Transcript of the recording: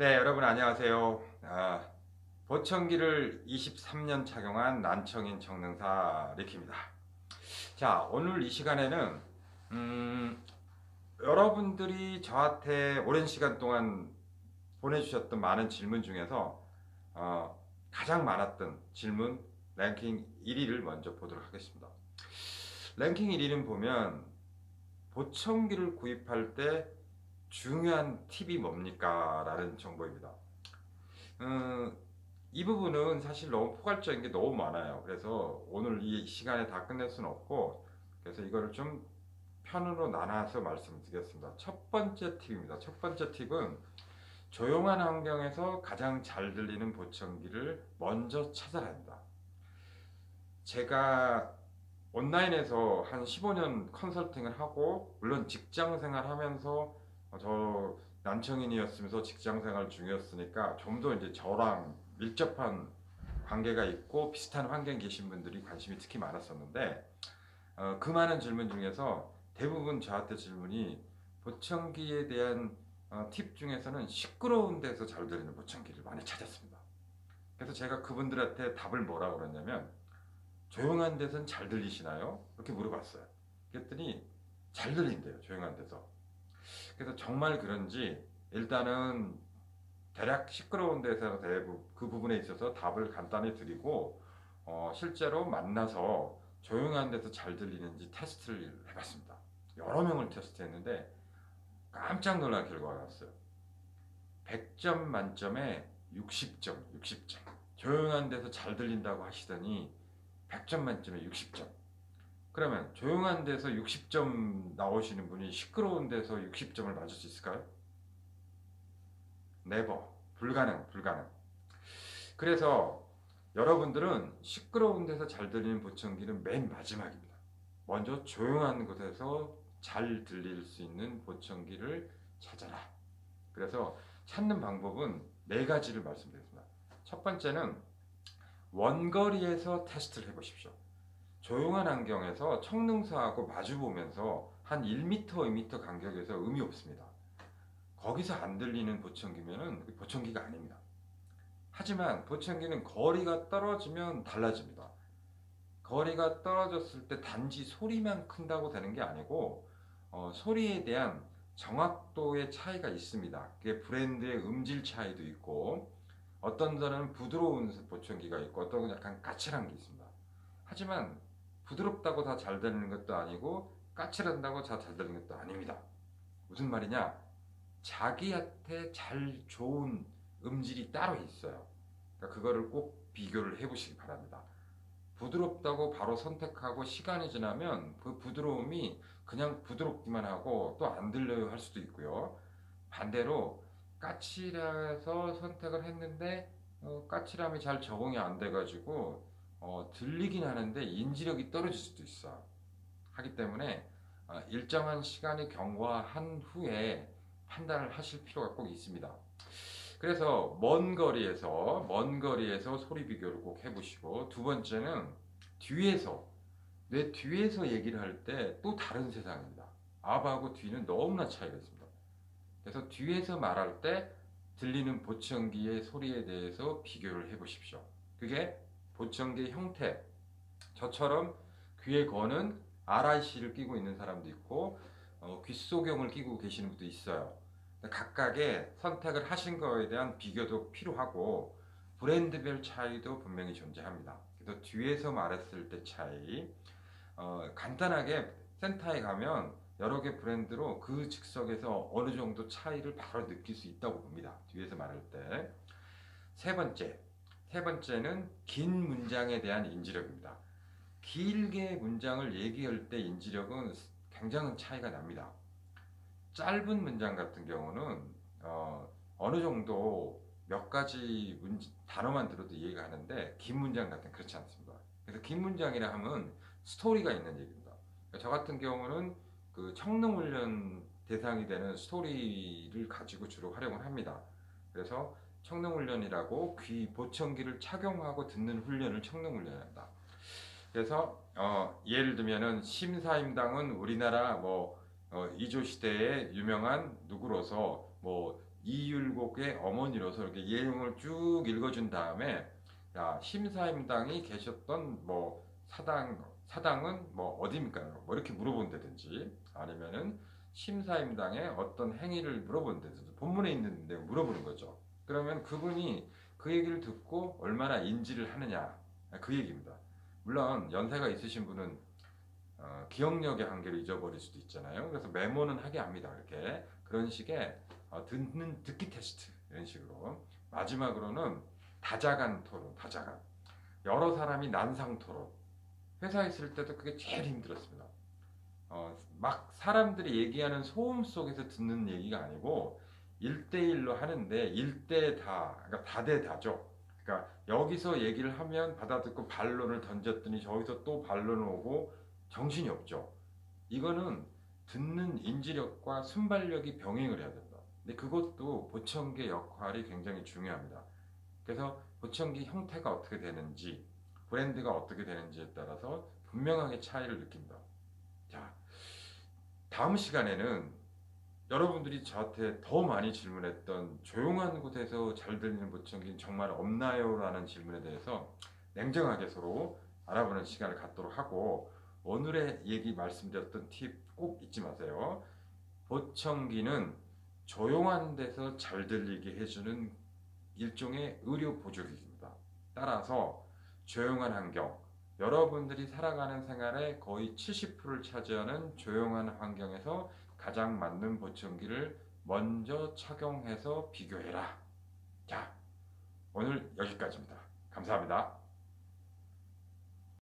네, 여러분 안녕하세요. 보청기를 23년 착용한 난청인 청능사 리키입니다. 자, 오늘 이 시간에는 음, 여러분들이 저한테 오랜 시간 동안 보내주셨던 많은 질문 중에서 가장 많았던 질문 랭킹 1위를 먼저 보도록 하겠습니다. 랭킹 1위는 보면 보청기를 구입할 때 중요한 팁이 뭡니까? 라는 정보입니다. 음, 이 부분은 사실 너무 포괄적인 게 너무 많아요. 그래서 오늘 이 시간에 다 끝낼 수는 없고, 그래서 이거를 좀 편으로 나눠서 말씀드리겠습니다. 첫 번째 팁입니다. 첫 번째 팁은 조용한 환경에서 가장 잘 들리는 보청기를 먼저 찾아야 합니다. 제가 온라인에서 한 15년 컨설팅을 하고, 물론 직장 생활 하면서 저 난청인이었으면서 직장 생활 중이었으니까 좀 더 이제 저랑 밀접한 관계가 있고 비슷한 환경에 계신 분들이 관심이 특히 많았었는데, 그 많은 질문 중에서 대부분 저한테 질문이 보청기에 대한 팁 중에서는 시끄러운 데서 잘 들리는 보청기를 많이 찾았습니다. 그래서 제가 그분들한테 답을 뭐라고 그랬냐면, 조용한 데선 잘 들리시나요? 이렇게 물어봤어요. 그랬더니 잘 들린대요, 조용한 데서. 그래서 정말 그런지 일단은 대략 시끄러운 데서 대부분 그 부분에 있어서 답을 간단히 드리고, 실제로 만나서 조용한 데서 잘 들리는지 테스트를 해봤습니다. 여러 명을 테스트했는데 깜짝 놀랄 결과가 나왔어요. 100점 만점에 60점, 60점. 조용한 데서 잘 들린다고 하시더니 100점 만점에 60점. 그러면 조용한 데서 60점 나오시는 분이 시끄러운 데서 60점을 맞을 수 있을까요? 네버. 불가능, 불가능. 그래서 여러분들은 시끄러운 데서 잘 들리는 보청기는 맨 마지막입니다. 먼저 조용한 곳에서 잘 들릴 수 있는 보청기를 찾아라. 그래서 찾는 방법은 네 가지를 말씀드리겠습니다. 첫 번째는 원거리에서 테스트를 해보십시오. 조용한 환경에서 청능사하고 마주보면서 한 1m, 2m 간격에서 의미 없습니다. 거기서 안 들리는 보청기면은 보청기가 아닙니다. 하지만 보청기는 거리가 떨어지면 달라집니다. 거리가 떨어졌을 때 단지 소리만 큰다고 되는 게 아니고, 소리에 대한 정확도의 차이가 있습니다. 그게 브랜드의 음질 차이도 있고, 어떤 데는 부드러운 보청기가 있고, 어떤 건 약간 까칠한 게 있습니다. 하지만 부드럽다고 다 잘 들리는 것도 아니고, 까칠한다고 다 잘 들리는 것도 아닙니다. 무슨 말이냐? 자기한테 잘 좋은 음질이 따로 있어요. 그러니까 그거를 꼭 비교를 해보시기 바랍니다. 부드럽다고 바로 선택하고 시간이 지나면 그 부드러움이 그냥 부드럽기만 하고 또 안 들려요 할 수도 있고요. 반대로 까칠해서 선택을 했는데 까칠함이 잘 적응이 안 돼가지고 들리긴 하는데 인지력이 떨어질 수도 있어. 하기 때문에 일정한 시간이 경과한 후에 판단을 하실 필요가 꼭 있습니다. 그래서 먼 거리에서 소리 비교를 꼭 해보시고, 두 번째는 뒤에서 내 뒤에서 얘기를 할 때 또 다른 세상입니다. 앞하고 뒤는 너무나 차이가 있습니다. 그래서 뒤에서 말할 때 들리는 보청기의 소리에 대해서 비교를 해보십시오. 그게 보청기의 형태. 저처럼 귀에 거는 RIC를 끼고 있는 사람도 있고, 귓소경을 끼고 계시는 분도 있어요. 각각의 선택을 하신 거에 대한 비교도 필요하고, 브랜드별 차이도 분명히 존재합니다. 그래서 뒤에서 말했을 때 차이, 간단하게 센터에 가면 여러 개 브랜드로 그 즉석에서 어느 정도 차이를 바로 느낄 수 있다고 봅니다. 뒤에서 말할 때. 세 번째, 세 번째는 긴 문장에 대한 인지력입니다. 길게 문장을 얘기할 때 인지력은 굉장한 차이가 납니다. 짧은 문장 같은 경우는 어느 정도 몇 가지 단어만 들어도 이해가 하는데, 긴 문장 같은 그렇지 않습니다. 그래서 긴 문장이라 하면 스토리가 있는 얘기입니다. 저 같은 경우는 그 청능훈련 대상이 되는 스토리를 가지고 주로 활용을 합니다. 그래서 청능훈련이라고 귀 보청기를 착용하고 듣는 훈련을 청능훈련한다. 그래서 예를 들면은 심사임당은 우리나라 뭐 이조 시대의 유명한 누구로서 뭐 이율곡의 어머니로서 이렇게 예형을 쭉 읽어준 다음에 야, 심사임당이 계셨던 뭐 사당은 뭐 어디입니까? 뭐 이렇게 물어본다든지 아니면은 심사임당의 어떤 행위를 물어본다든지 본문에 있는 내용 물어보는 거죠. 그러면 그분이 그 얘기를 듣고 얼마나 인지를 하느냐 그 얘기입니다. 물론 연세가 있으신 분은 기억력의 한계를 잊어버릴 수도 있잖아요. 그래서 메모는 하게 합니다. 이렇게 그런 식의 듣기 테스트 이런 식으로 마지막으로는 다자간 토론, 다자간 여러 사람이 난상 토론 회사에 있을 때도 그게 제일 힘들었습니다. 막 사람들이 얘기하는 소음 속에서 듣는 얘기가 아니고 1대1로 하는데 1대 다, 그러니까 다대다죠. 그러니까 여기서 얘기를 하면 받아듣고 반론을 던졌더니 저기서 또 반론을 오고 정신이 없죠. 이거는 듣는 인지력과 순발력이 병행을 해야 된다. 근데 그것도 보청기의 역할이 굉장히 중요합니다. 그래서 보청기 형태가 어떻게 되는지, 브랜드가 어떻게 되는지에 따라서 분명하게 차이를 느낀다. 자, 다음 시간에는 여러분들이 저한테 더 많이 질문했던 조용한 곳에서 잘 들리는 보청기는 정말 없나요? 라는 질문에 대해서 냉정하게 서로 알아보는 시간을 갖도록 하고 오늘의 얘기 말씀드렸던 팁 꼭 잊지 마세요. 보청기는 조용한 데서 잘 들리게 해주는 일종의 의료 보조기입니다. 따라서 조용한 환경, 여러분들이 살아가는 생활의 거의 70%를 차지하는 조용한 환경에서 가장 맞는 보청기를 먼저 착용해서 비교해라. 자, 오늘 여기까지입니다. 감사합니다.